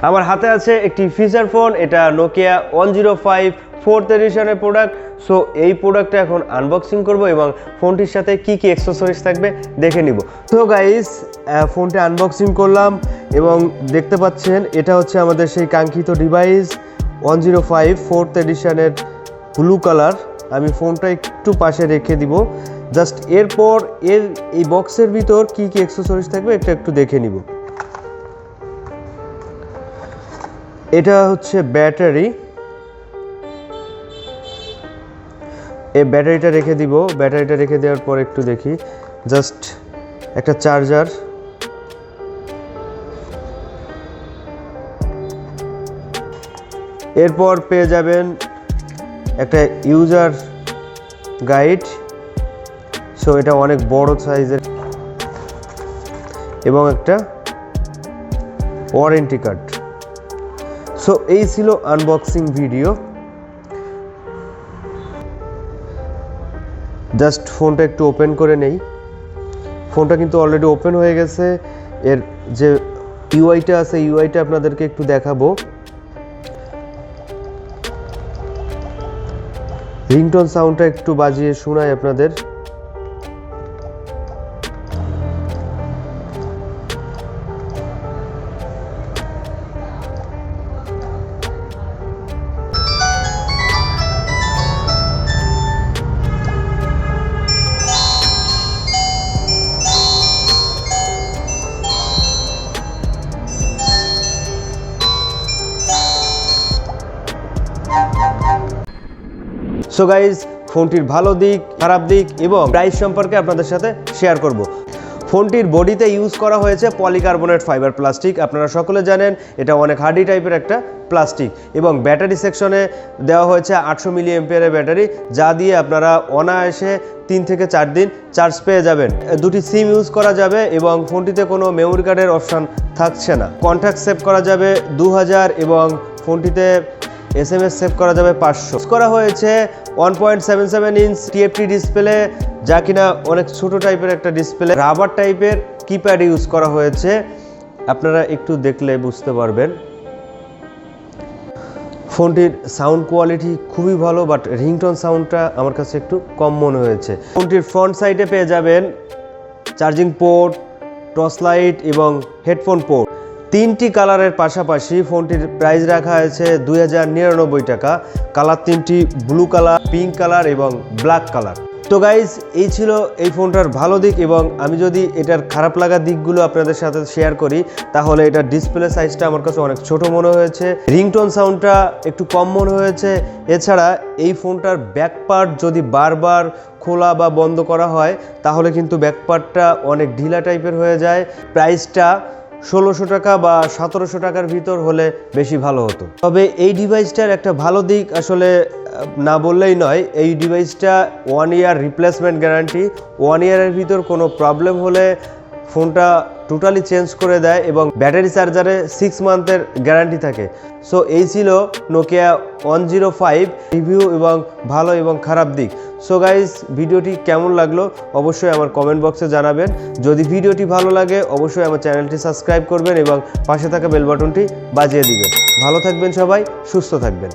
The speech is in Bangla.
আমার হাতে আছে একটি ফিচার ফোন, এটা নোকিয়া 105 4th এডিশনের প্রোডাক্ট। সো এই প্রোডাক্টটা এখন আনবক্সিং করব এবং ফোনটির সাথে কি কি অ্যাক্সেসরিজ থাকবে দেখে নিব। তো গাইস, ফোনটি আনবক্সিং করলাম এবং দেখতে পাচ্ছেন এটা হচ্ছে আমাদের সেই কাঙ্ক্ষিত ডিভাইস 105 4th এডিশনের ব্লু কালার। আমি ফোনটা একটু পাশে রেখে দিব জাস্ট, এরপর এই বক্সের ভিতর কি কি অ্যাক্সেসরিজ থাকবে এটা একটু দেখে নিব। এটা হচ্ছে ব্যাটারি, এই ব্যাটারিটা রেখে দিব। ব্যাটারিটা রেখে দেওয়ার পর একটু দেখি, জাস্ট একটা চার্জার, এরপর পেয়ে যাবেন একটা ইউজার গাইড। সো এটা অনেক বড় সাইজের, এবং একটা ওয়ারেন্টি কার্ড। সো এই ছিল আনবক্সিং ভিডিও। জাস্ট ফোনটা একটু ওপেন করে নেই। ফোনটা কিন্তু অলরেডি ওপেন হয়ে গেছে। এর যে ইউআইটা আছে, ইউআইটা আপনাদেরকে একটু দেখাবো। রিংটোন সাউন্ডটা একটু বাজিয়ে শোনাই আপনাদের। সো গাইজ, ফোনটির ভালো দিক, খারাপ দিক এবং প্রাইস সম্পর্কে আপনাদের সাথে শেয়ার করব। ফোনটির বডিতে ইউজ করা হয়েছে পলিকার্বনেট ফাইবার প্লাস্টিক। আপনারা সকলে জানেন এটা অনেক হার্ডি টাইপের একটা প্লাস্টিক। এবং ব্যাটারি সেকশনে দেওয়া হয়েছে 800 মিলি অ্যাম্পিয়ারের ব্যাটারি, যা দিয়ে আপনারা অনায়াসে 3 থেকে 4 দিন চার্জ পেয়ে যাবেন। দুটি সিম ইউজ করা যাবে এবং ফোনটিতে কোনো মেমোরি কার্ডের অপশান থাকছে না। কন্ট্যাক্ট সেভ করা যাবে 2000 এবং ফোনটিতে SMS সেভ করা যাবে 500। করা হয়েছে 1.77 ইঞ্চ TFT ডিসপ্লে, যা কিনা অনেক ছোট টাইপের একটা ডিসপ্লে। রাবার টাইপের কিপ্যাড ইউজ করা হয়েছে, আপনারা একটু দেখলে বুঝতে পারবেন। ফোনটির সাউন্ড কোয়ালিটি খুবই ভালো, বাট রিংটোন সাউন্ডটা আমার কাছে একটু কম মনে হয়েছে। ফোনটির ফ্রন্ট সাইডে পেয়ে যাবেন চার্জিং পোর্ট, টর্চ লাইট এবং হেডফোন পোর্ট। 3টি কালারের পাশাপাশি ফোনটির প্রাইস রাখা হয়েছে 2099 টাকা। কালার 3টি, ব্লু কালার, পিঙ্ক কালার এবং ব্ল্যাক কালার। তো গাইজ, এই ছিল এই ফোনটার ভালো দিক। এবং আমি যদি এটার খারাপ লাগা দিকগুলো আপনাদের সাথে শেয়ার করি, তাহলে এটার ডিসপ্লে সাইজটা আমার কাছে অনেক ছোট মনে হয়েছে, রিংটোন সাউন্ডটা একটু কম মনে হয়েছে। এছাড়া এই ফোনটার ব্যাক পার্ট যদি বারবার খোলা বা বন্ধ করা হয়, তাহলে কিন্তু ব্যাক পার্টটা অনেক ঢিলা টাইপের হয়ে যায়। প্রাইসটা 1600 টাকা বা 1700 টাকার ভিতর হলে বেশি ভালো হতো। তবে এই ডিভাইসটার একটা ভালো দিক আসলে না বললেই নয়, এই ডিভাইসটা 1 ইয়ার রিপ্লেসমেন্ট গ্যারান্টি। 1 ইয়ারের ভিতর কোনো প্রবলেম হলে ফোনটা টোটালি চেঞ্জ করে দেয় এবং ব্যাটারি চার্জারে 6 মান্থের গ্যারান্টি থাকে। সো এই ছিল নোকিয়া 105 রিভিউ এবং ভালো এবং খারাপ দিক। সো গাইজ, ভিডিওটি কেমন লাগলো অবশ্যই আমার কমেন্ট বক্সে জানাবেন। যদি ভিডিওটি ভালো লাগে অবশ্যই আমার চ্যানেলটি সাবস্ক্রাইব করবেন এবং পাশে থাকা বেল বাটনটি বাজিয়ে দিবেন। ভালো থাকবেন সবাই, সুস্থ থাকবেন।